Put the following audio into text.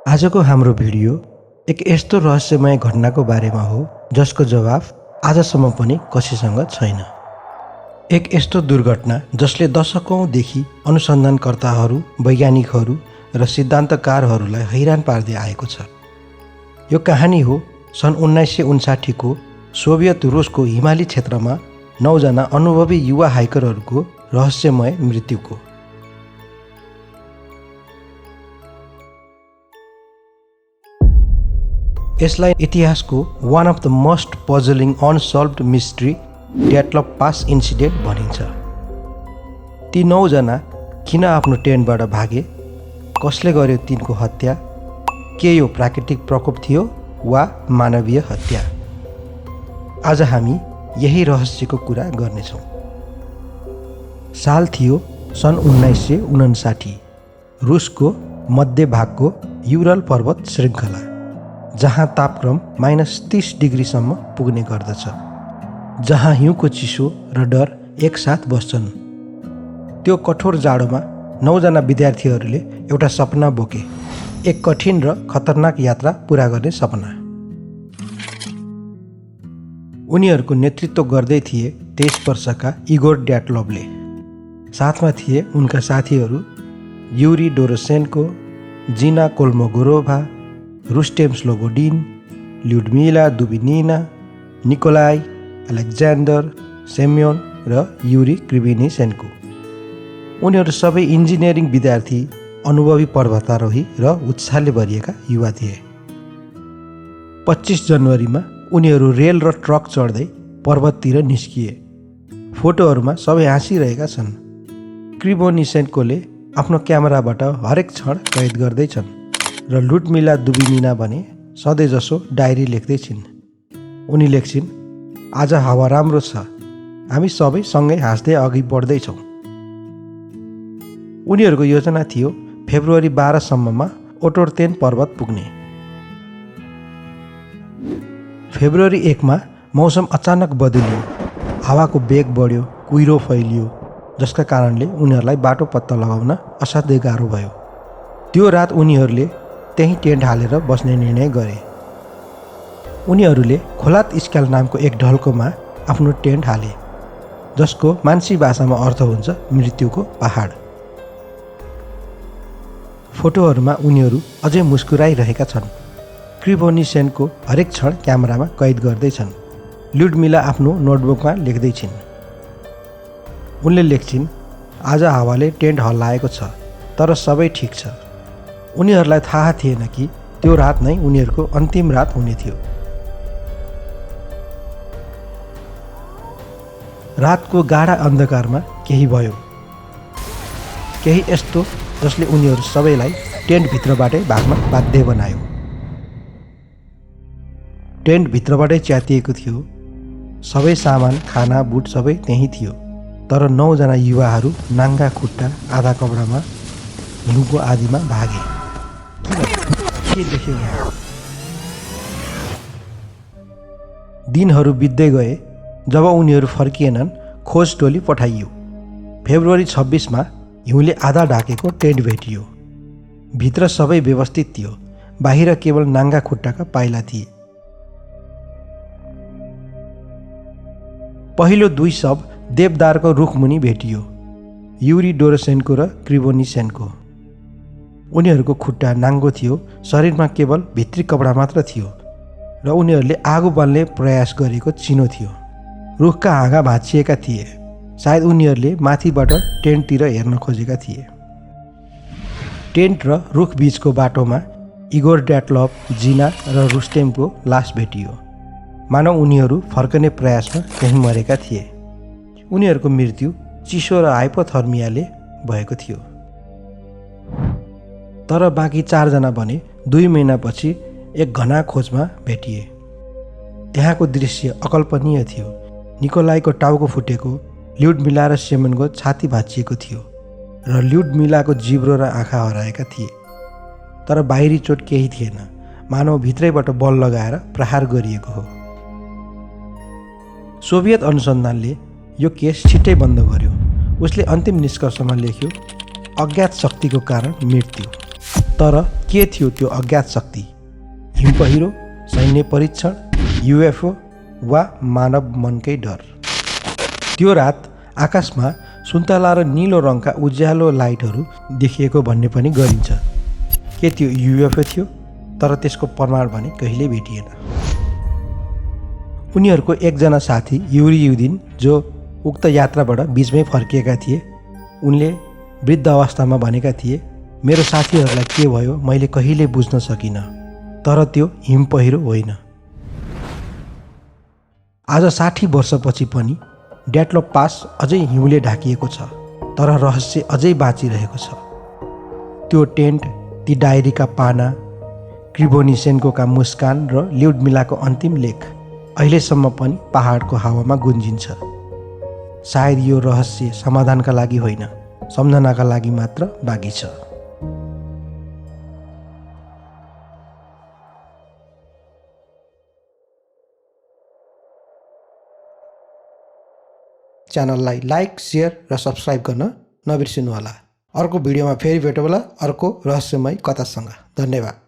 आजको हाम्रो भिडियो एक यस्तो रहस्यमय घटनाको बारेमा हो जसको जवाफ आजसम्म पनि कसैसँग छैन। एक यस्तो दुर्घटना जसले दशकौंदेखि अनुसन्धानकर्ताहरू, वैज्ञानिकहरू र सिद्धान्तकारहरूलाई हैरान पार्दै आएको छ। यो कहानी हो सन् 1959 को सोभियत रुसको हिमाली क्षेत्रमा 9 जना अनुभवी युवा हाइकरहरूको रहस्यमय मृत्युको। यसलाई इतिहासको one of the most puzzling unsolved mystery Dyatlov pass incident भनिन्छ। ती 9 जना किन आफ्नो टेन्टबाट भागे, कसले गर्यो तिनको हत्या, के यो प्राकृतिक प्रकोप थियो वा मानवीय हत्या? आज हामी यही रहस्यको कुरा गर्नेछौँ। साल थियो सन् 1959। रुसको मध्य भागको युरल पर्वत श्रृङ्खला, जहाँ तापक्रम -30 डिग्रीसम्म पुग्ने गर्दछ, जहाँ हिउँको चिसो र डर एकसाथ बस्छन्। त्यो कठोर जाडोमा 9 जना विद्यार्थीहरूले एउटा सपना बोके, एक कठिन र खतरनाक यात्रा पुरा गर्ने सपना। उनीहरूको नेतृत्व गर्दै थिए 23 वर्षका इगोर ड्याटलभले। साथमा थिए उनका साथीहरू युरी डोरोसेन्को, जिना कोल्मोगोरोभा, रुस्टेम स्लोबोडिन, ल्युडमिला दुबिनिना, निकोलाई अलेक्जेन्डर, सेम्योन र युरी क्रिबिनिसेन्को। उनीहरू सबै इन्जिनियरिङ विद्यार्थी, अनुभवी पर्वतारोही र उत्साहले भरिएका युवा थिए। 25 जनवरीमा उनीहरू रेल र ट्रक चढ्दै पर्वततिर निस्किए। फोटोहरूमा सबै हाँसिरहेका छन्। क्रिबोनिसेन्कोले आफ्नो क्यामेराबाट हरेक क्षण कैद गर्दैछन् र लुडमिला दुबिनिना भने सधैँजसो डायरी लेख्दैछिन्। उनी लेख्छिन्, आज हावा राम्रो छ, हामी सबै सँगै हाँस्दै अघि बढ्दैछौँ। उनीहरूको योजना थियो फेब्रुअरी 12 सम्ममा ओटोर्तेन पर्वत पुग्ने। फेब्रुअरी 1 मा मौसम अचानक बदलियो, हावाको वेग बढ्यो, कुहिरो फैलियो, जसका कारणले उनीहरूलाई बाटो पत्ता लगाउन असाध्यै गाह्रो भयो। त्यो रात उनीहरूले त्यहीँ टेन्ट हालेर बस्ने निर्णय गरे। उनीहरूले खोलात स्क्याल नामको एक ढल्कोमा आफ्नो टेन्ट हाले, जसको मान्छी भाषामा अर्थ हुन्छ मृत्युको पहाड। फोटोहरूमा उनीहरू अझै मुस्कुराइरहेका छन्। क्रिबोनिसेनको हरेक क्षण क्यामेरामा कैद गर्दैछन्। ल्युडमिला आफ्नो नोटबुकमा लेख्दैछिन्। उनले लेख्छिन्, आज हावाले टेन्ट हल्लाएको छ, तर सबै ठिक छ। उनीहरूलाई थाहा थिएन कि त्यो रात नै उनीहरूको अन्तिम रात हुने थियो। रातको गाढा अन्धकारमा केही भयो, केही यस्तो जसले उनीहरू सबैलाई टेन्टभित्रबाटै भाग्न बाध्य बनायो। टेन्टभित्रबाटै च्यातिएको थियो। सबै सामान, खाना, बुट सबै त्यहीँ थियो, तर 9 जना युवाहरू नाङ्गा खुट्टा, आधा कपडामा, हिउँको आदिमा भागे। के देख्यो? दिनहरू बित्दै गए। जब उनीहरू फर्किएनन्, खोज टोली पठाइयो। फेब्रुअरी 26 मा हिउँले आधा ढाकेको टेन्ट भेटियो। भित्र सबै व्यवस्थित थियो, बाहिर केवल नाङ्गा खुट्टाका पाइला थिए। पहिलो 2 शव देवदारको रुखमुनि भेटियो, युरी डोरोसेन्को र क्रिबोनिसेन्को। उनीहरूको खुट्टा नाङ्गो थियो, शरीरमा केवल भित्री कपडा मात्र थियो र उनीहरूले आगो बाल्ने प्रयास गरेको चिनो थियो। रुखका हाँगा भाँचिएका थिए। सायद उनीहरूले माथिबाट टेन्टतिर हेर्न खोजेका थिए। टेन्ट र रुख बीचको बाटोमा इगोर ड्याटलभ, जिना र रुस्टेमको लास भेटियो। मानव उनीहरू फर्कने प्रयासमा कहीँ मरेका थिए। उनीहरूको मृत्यु चिसो र हाइपोथर्मियाले भएको थियो। तर बाँकी 4 जना भने 2 महिनापछि एक घना खोजमा भेटिए। त्यहाँको दृश्य अकल्पनीय थियो। निकोलाईको टाउको फुटेको, ल्युडमिला र सेमनको छाती भाँचिएको थियो र ल्युडमिलाको जिब्रो र आँखा हराएका थिए। तर बाहिरी चोट केही थिएन, मानव भित्रैबाट बल लगाएर प्रहार गरिएको हो। सोभियत अनुसन्धानले यो केस छिट्टै बन्द गर्यो। उसले अन्तिम निष्कर्षमा लेख्यो, अज्ञात शक्तिको कारण मृत्यु। तर के थियो त्यो अज्ञात शक्ति? हिमपहिरो, सैन्य परीक्षण, युएफओ वा मानव मनकै डर? त्यो रात आकाशमा सुन्तला र नीलो रङका उज्यालो लाइटहरू देखिएको भन्ने पनि गरिन्छ। के त्यो युएफओ थियो? तर त्यसको प्रमाण भने कहिल्यै भेटिएन। उनीहरूको एकजना साथी युरी युदिन, जो उक्त यात्राबाट बीचमै फर्किएका थिए, उनले वृद्ध अवस्थामा भनेका थिए, मेरो साथीहरूलाई के भयो मैले कहिले बुझ्न सकिनँ, तर त्यो हिमपहिरो होइन। आज 60 वर्षपछि पनि ड्याटलो पास अझै हिउँले ढाकिएको छ, तर रहस्य अझै बाँचिरहेको छ। त्यो टेन्ट, ती डायरीका पाना, क्रिभोनिसेन्कोका मुस्कान र ल्युडमिलाको अन्तिम लेख अहिलेसम्म पनि पहाडको हावामा गुन्जिन्छ। सायद यो रहस्य समाधानका लागि होइन, सम्झनाका लागि मात्र बाँकी छ। च्यानललाई लाइक, सेयर र सब्सक्राइब गर्न नबिर्सिनुहोला। अर्को भिडियोमा फेरि भेटौँला अर्को रहस्यमय कथासँग। धन्यवाद।